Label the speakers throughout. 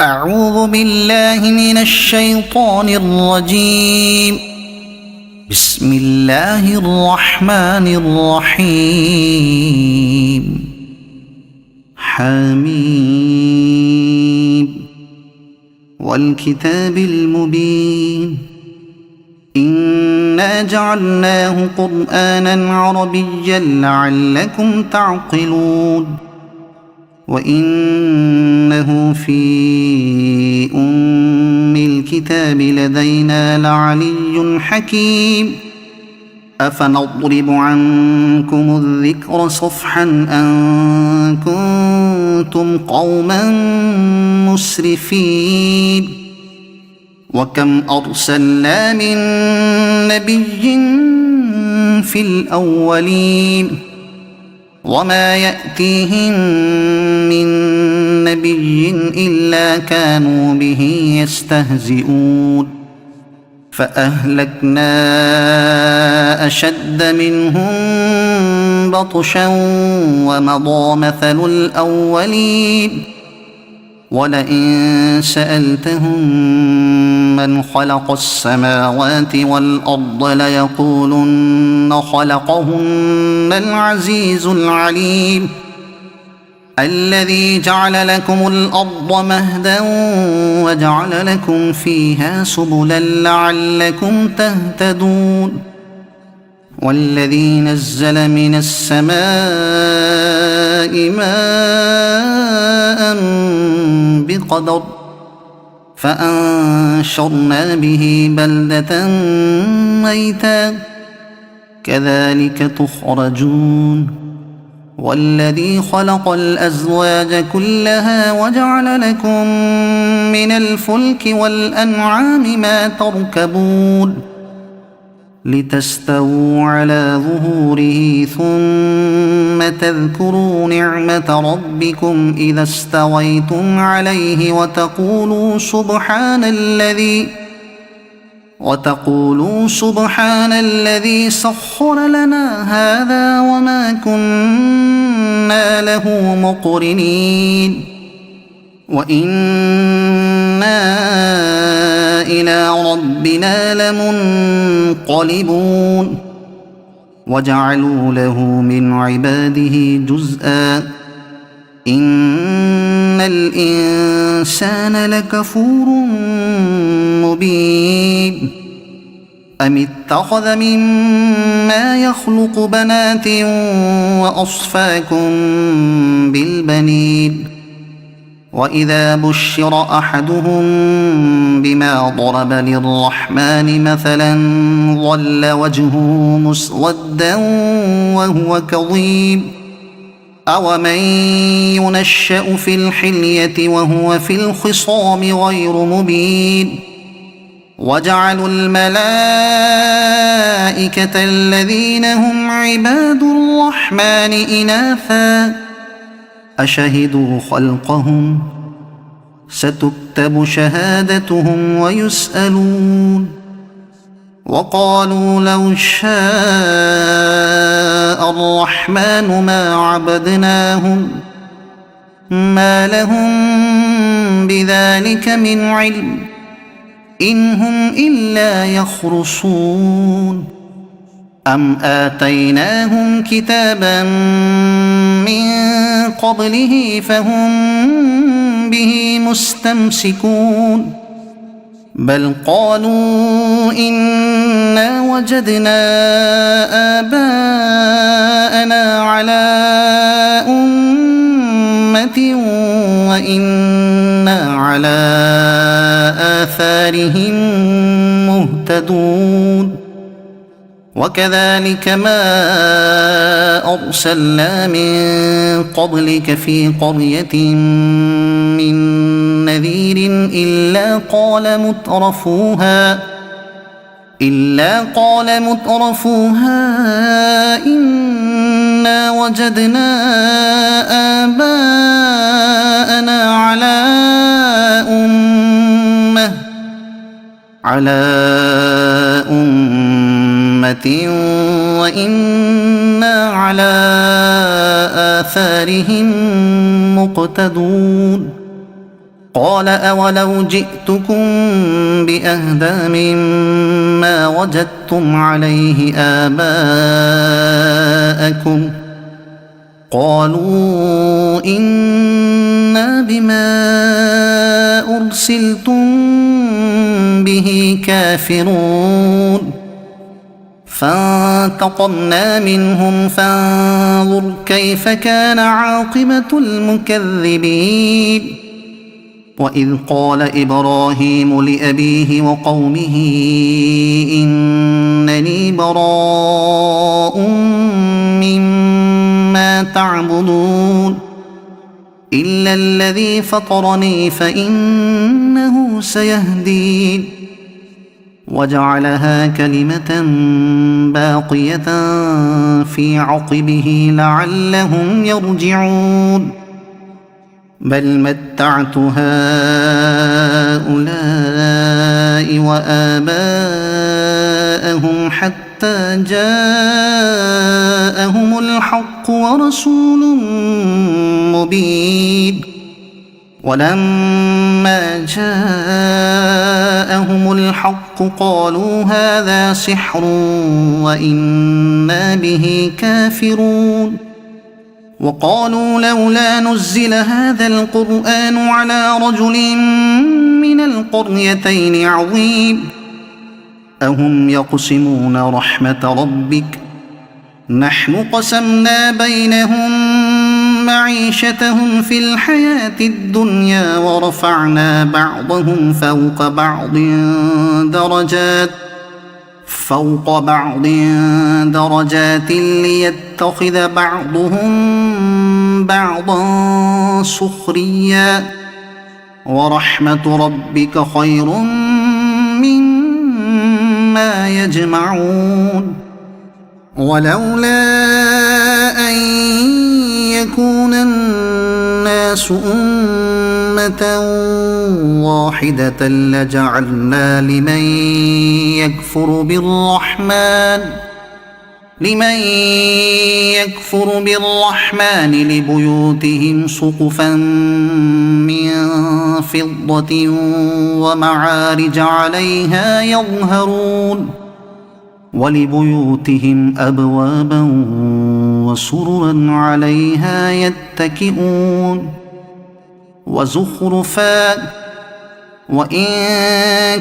Speaker 1: أعوذ بالله من الشيطان الرجيم. بسم الله الرحمن الرحيم. حميم والكتاب المبين. إنا جعلناه قرآنا عربيا لعلكم تعقلون. وإنه في أم الكتاب لدينا لعلي حكيم. أفنضرب عنكم الذكر صفحا أن كنتم قوما مسرفين. وكم أرسلنا من نبي في الأولين وما يأتيهم من نبي إلا كانوا به يستهزئون. فأهلكنا أشد منهم بطشا ومضى مثل الأولين. ولئن سألتهم من خلق السماوات والأرض ليقولن خلقهن العزيز العليم. الذي جعل لكم الأرض مهدا وجعل لكم فيها سبلا لعلكم تهتدون. والذي نزل من السماء ماء بقدر فأنشرنا به بلدة ميتا كذلك تخرجون. والذي خلق الأزواج كلها وجعل لكم من الفلك والأنعام ما تركبون لتستووا على ظهوره ثم تذكروا نعمة ربكم إذا استويتم عليه وتقولوا سبحان الذي سخر لنا هذا وما كنا له مقرنين. وإنا إلى ربنا لمنقلبون. وجعلوا له من عباده جزءا إن الإنسان لكفور مبين. أم اتخذ مما يخلق بنات وأصفاكم بالبنين. وإذا بشر أحدهم بما ضرب للرحمن مثلا ظل وجهه مسودا وهو كظيم. أومن ينشأ في الحلية وهو في الخصام غير مبين. وجعلوا الملائكة الذين هم عباد الرحمن إناثا أشهدوا خلقهم ستكتب شهادتهم ويسألون. وقالوا لو شاء الرحمن ما عبدناهم ما لهم بذلك من علم إن هم إلا يخرصون. أم آتيناهم كتابا من قبله فهم به مستمسكون. بل قالوا إنا وجدنا آباءنا على أمة وإنا على آثارهم مهتدون. وكذلك ما أرسلنا من قبلك في قرية من نذير إلا قال مترفوها إنا وجدنا آباءنا على أمة وإنا على آثارهم مقتدون قال أولو جئتكم بأهدى مما وجدتم عليه آباءكم قالوا إنا بما أرسلتم به كافرون فانتقمنا منهم فانظر كيف كان عاقبة المكذبين وإذ قال إبراهيم لأبيه وقومه إنني براء مما تعبدون إلا الذي فطرني فإنه سيهدين وجعلها كلمة باقية في عقبه لعلهم يرجعون بل متعت هؤلاء وآباءهم حتى جاءهم الحق ورسول مبين ولما جاءهم الحق قالوا هذا سحر وإنا به كافرون وقالوا لولا نزل هذا القرآن على رجل من القريتين عظيم أهم يقسمون رحمة ربك نحن قسمنا بينهم معيشتهم في الحياة الدنيا ورفعنا بعضهم فوق بعض درجات ليتخذ بعضهم بعضا سخريا ورحمة ربك خير مما يجمعون ولولا أن يكون الناس أمة واحدة لجعلنا لمن يكفر بالرحمن لبيوتهم سقفا من فضة ومعارج عليها يظهرون ولبيوتهم أبوابا وسررا عليها يتكئون وزخرفا وإن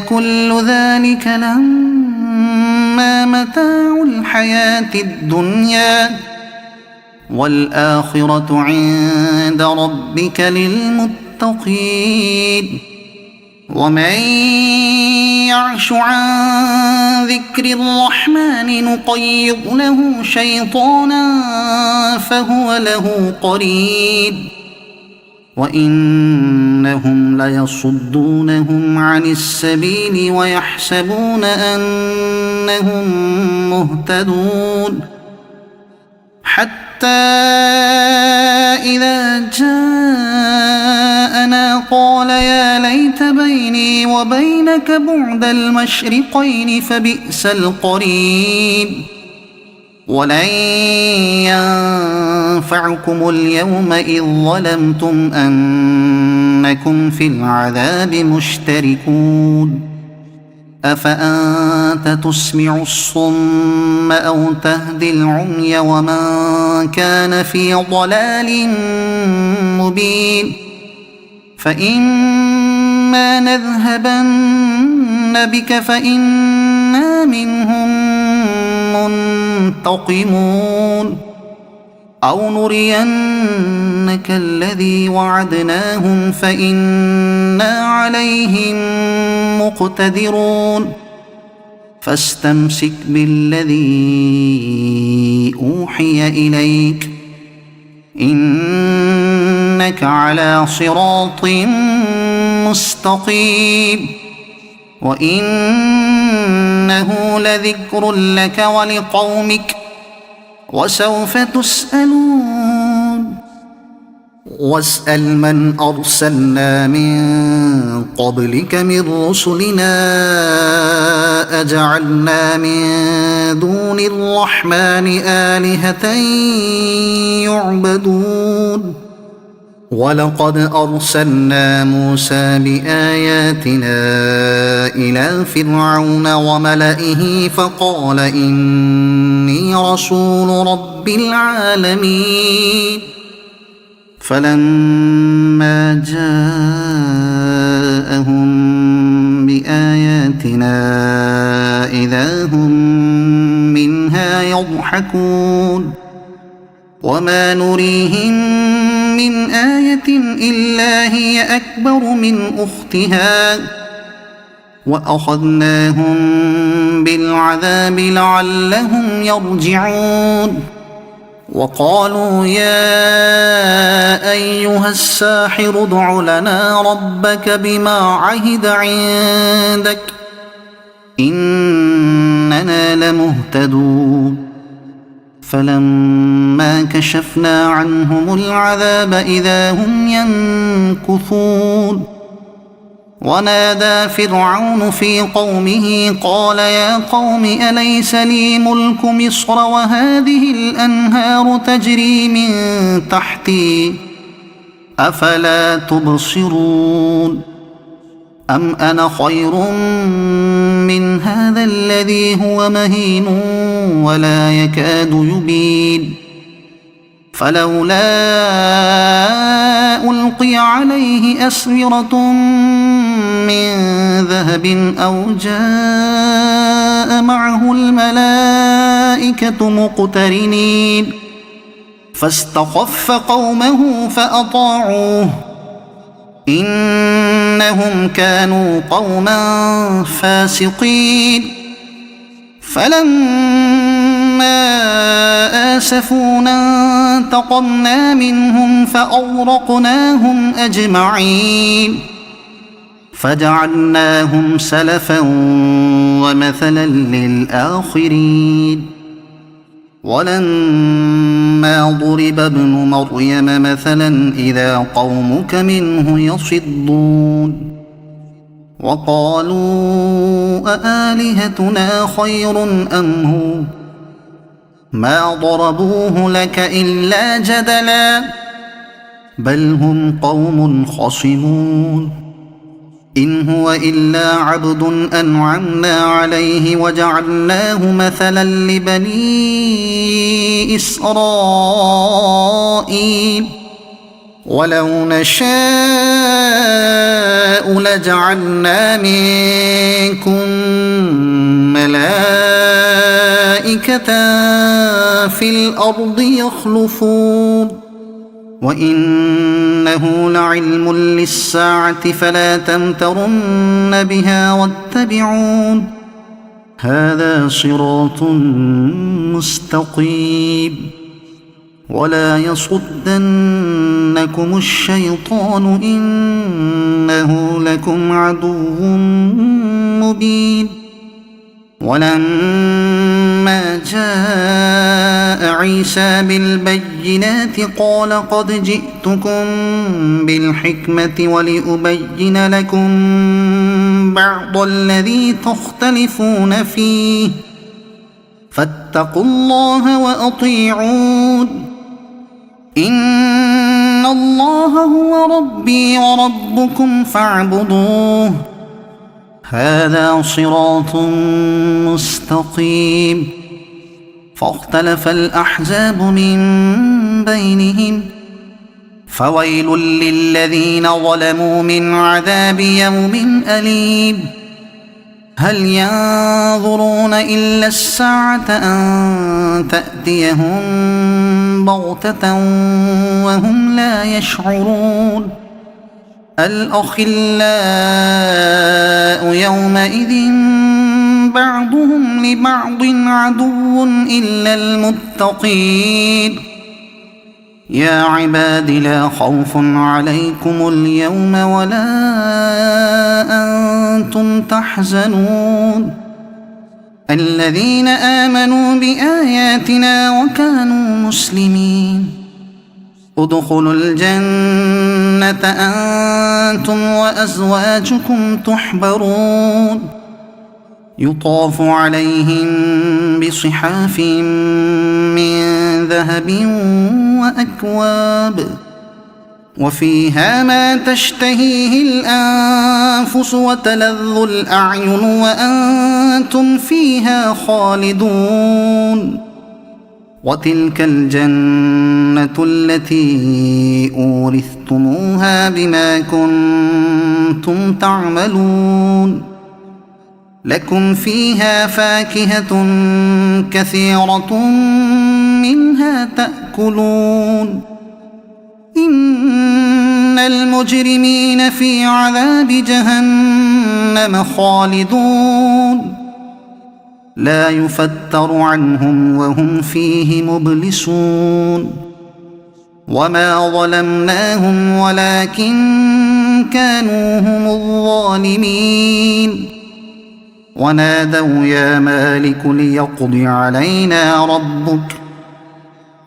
Speaker 1: كل ذلك لما متاع الحياة الدنيا والآخرة عند ربك للمتقين ومن يعش عن ذكر الرحمن نقيض له شيطانا فهو له قرين وإنهم ليصدونهم عن السبيل ويحسبون أنهم مهتدون حتى إذا جاءنا قال يا ليت بيني وبينك بعد المشرقين فبئس القرين ولن ينفعكم اليوم إذ ظلمتم أنكم في العذاب مشتركون أفأنت تسمع الصم أو تهدي العمي ومن كان في ضلال مبين فإما نذهبن بك فإنا منهم منتقمون أو نرينك الذي وعدناهم فإنا عليهم مقتدرون فاستمسك بالذي أوحي إليك إنك على صراط مستقيم وإنه لذكر لك ولقومك وسوف تسألون واسأل من أرسلنا من قبلك من رسلنا أجعلنا من دون الرحمن آلهة يعبدون ولقد أرسلنا موسى بآياتنا إلى فرعون وملئه فقال إني رسول رب العالمين فلما جاءهم بآياتنا إذا هم منها يضحكون وما نريهم من آية إلا هي أكبر من أختها وأخذناهم بالعذاب لعلهم يرجعون وقالوا يا أيها الساحر ادع لنا ربك بما عهد عندك إننا لمهتدون فلما كشفنا عنهم العذاب إذا هم ينكثون ونادى فرعون في قومه قال يا قوم أليس لي ملك مصر وهذه الأنهار تجري من تحتي أفلا تبصرون أم أنا خير من هذا الذي هو مهين ولا يكاد يبين فلولا ألقي عليه أسورة من ذهب أو جاء معه الملائكة مقترنين فاستخف قومه فأطاعوه إنهم كانوا قوما فاسقين فلما آسفونا انتقمنا منهم فأغرقناهم أجمعين فجعلناهم سلفا ومثلا للآخرين ولما ضرب ابن مريم مثلا إذا قومك منه يصدون وقالوا أآلهتنا خير أم هو ما ضربوه لك إلا جدلا بل هم قوم خصمون إن هو إلا عبد أنعمنا عليه وجعلناه مثلا لبني إسرائيل ولو نشاء لجعلنا منكم ملائكة في الأرض يخلفون وإنه لعلم للساعة فلا تمترن بها واتبعون هذا صراط مستقيم ولا يصدنكم الشيطان إنه لكم عدو مبين ولما جاء عيسى بالبينات قال قد جئتكم بالحكمة ولأبين لكم بعض الذي تختلفون فيه فاتقوا الله وأطيعون إن الله هو ربي وربكم فاعبدوه هذا صراط مستقيم فاختلف الأحزاب من بينهم فويل للذين ظلموا من عذاب يوم أليم هل ينظرون إلا الساعة أن تأتيهم بغتة وهم لا يشعرون الأخلاء يومئذ بعضهم لبعض عدو إلا المتقين يا عباد لا خوف عليكم اليوم ولا أنتم تحزنون الذين آمنوا بآياتنا وكانوا مسلمين ادخلوا الجنة أنتم وأزواجكم تحبرون يطاف عليهم بصحاف من ذهب وأكواب وفيها ما تشتهيه الأنفس وتلذ الأعين وأنتم فيها خالدون وتلك الجنة التي أورثتموها بما كنتم تعملون لكم فيها فاكهة كثيرة منها تأكلون إن المجرمين في عذاب جهنم خالدون لا يفتر عنهم وهم فيه مبلسون وما ظلمناهم ولكن كانوا هم الظالمين ونادوا يا مالك ليقض علينا ربك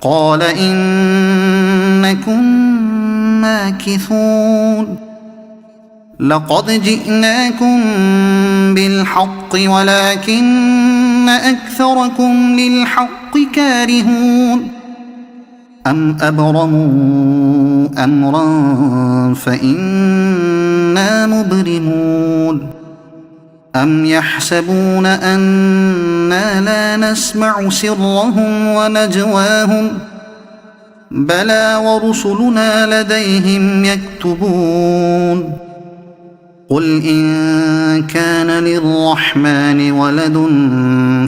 Speaker 1: قال إنكم ماكثون لقد جئناكم بالحق ولكن أكثركم للحق كارهون أم أبرموا أمرا فإنا مبرمون أم يحسبون أنا لا نسمع سرهم ونجواهم بلى ورسلنا لديهم يكتبون قل إن كان للرحمن ولد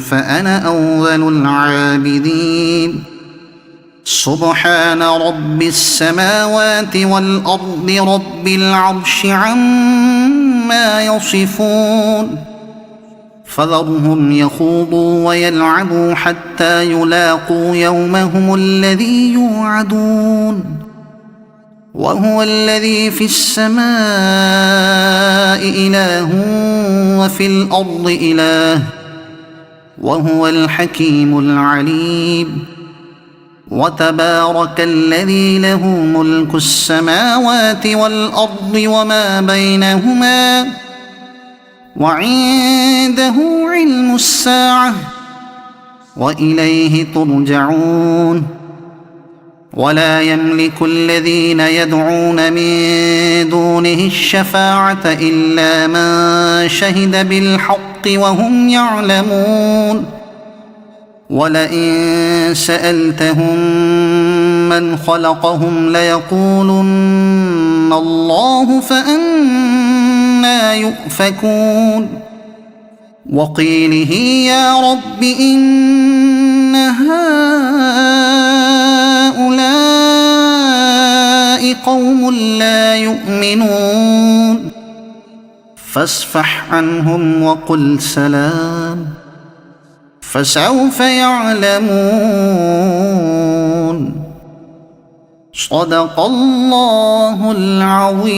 Speaker 1: فأنا أول العابدين سبحان رب السماوات والأرض رب العرش عما يصفون فذرهم يخوضوا ويلعبوا حتى يلاقوا يومهم الذي يوعدون وهو الذي في السماء إله وفي الأرض إله وهو الحكيم العليم وتبارك الذي له ملك السماوات والأرض وما بينهما وعنده علم الساعة وإليه ترجعون ولا يملك الذين يدعون من دونه الشفاعة إلا من شهد بالحق وهم يعلمون ولئن سألتهم من خلقهم ليقولن الله فأنى يؤفكون وقيله يا رب إن هؤلاء قوم لا يؤمنون فاصفح عنهم وقل سلام فسوف يعلمون صدق الله العظيم.